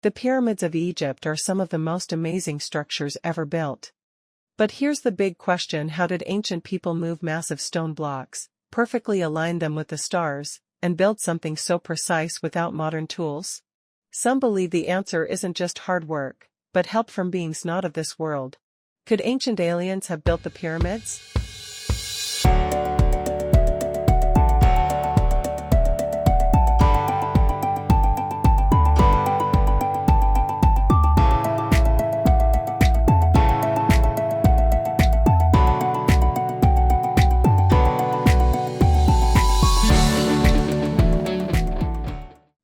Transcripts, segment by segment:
The pyramids of Egypt are some of the most amazing structures ever built. But here's the big question: how did ancient people move massive stone blocks, perfectly align them with the stars, and build something so precise without modern tools? Some believe the answer isn't just hard work, but help from beings not of this world. Could ancient aliens have built the pyramids?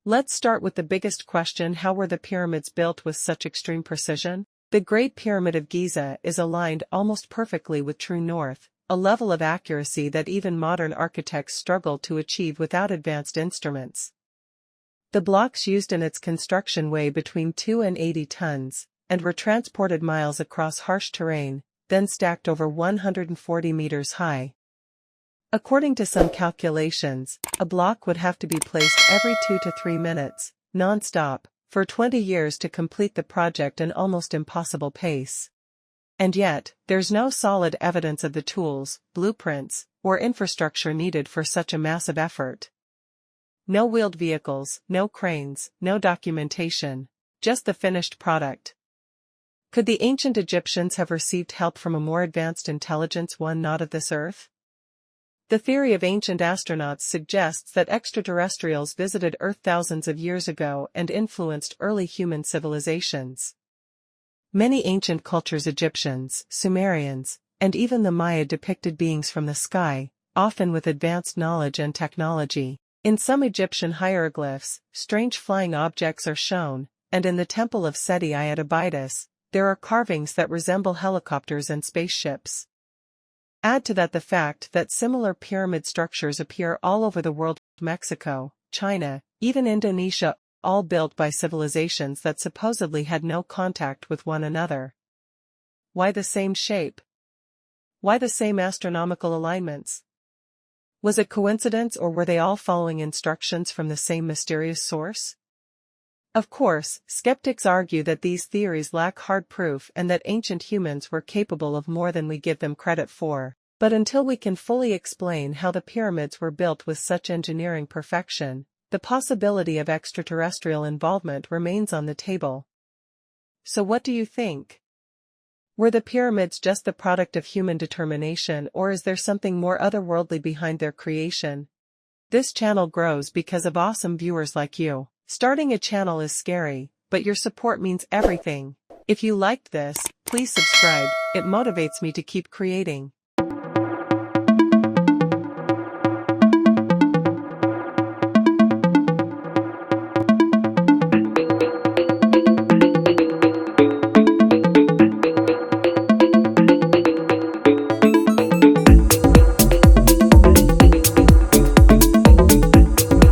Let's start with the biggest question: how were the pyramids built with such extreme precision? The Great Pyramid of Giza is aligned almost perfectly with true north, a level of accuracy that even modern architects struggle to achieve without advanced instruments. The blocks used in its construction weigh between 2 and 80 tons, and were transported miles across harsh terrain, then stacked over 140 meters high. According to some calculations, a block would have to be placed every 2 to 3 minutes, non-stop, for 20 years to complete the project, an almost impossible pace. And yet, there's no solid evidence of the tools, blueprints, or infrastructure needed for such a massive effort. No wheeled vehicles, no cranes, no documentation, just the finished product. Could the ancient Egyptians have received help from a more advanced intelligence, one not of this earth? The theory of ancient astronauts suggests that extraterrestrials visited Earth thousands of years ago and influenced early human civilizations. Many ancient cultures, Egyptians, Sumerians, and even the Maya, depicted beings from the sky, often with advanced knowledge and technology. In some Egyptian hieroglyphs, strange flying objects are shown, and in the Temple of Seti I at Abydos, there are carvings that resemble helicopters and spaceships. Add to that the fact that similar pyramid structures appear all over the world: Mexico, China, even Indonesia, all built by civilizations that supposedly had no contact with one another. Why the same shape? Why the same astronomical alignments? Was it coincidence, or were they all following instructions from the same mysterious source? Of course, skeptics argue that these theories lack hard proof and that ancient humans were capable of more than we give them credit for. But until we can fully explain how the pyramids were built with such engineering perfection, the possibility of extraterrestrial involvement remains on the table. So what do you think? Were the pyramids just the product of human determination, or is there something more otherworldly behind their creation? This channel grows because of awesome viewers like you. Starting a channel is scary, but your support means everything. If you liked this, please subscribe, it motivates me to keep creating.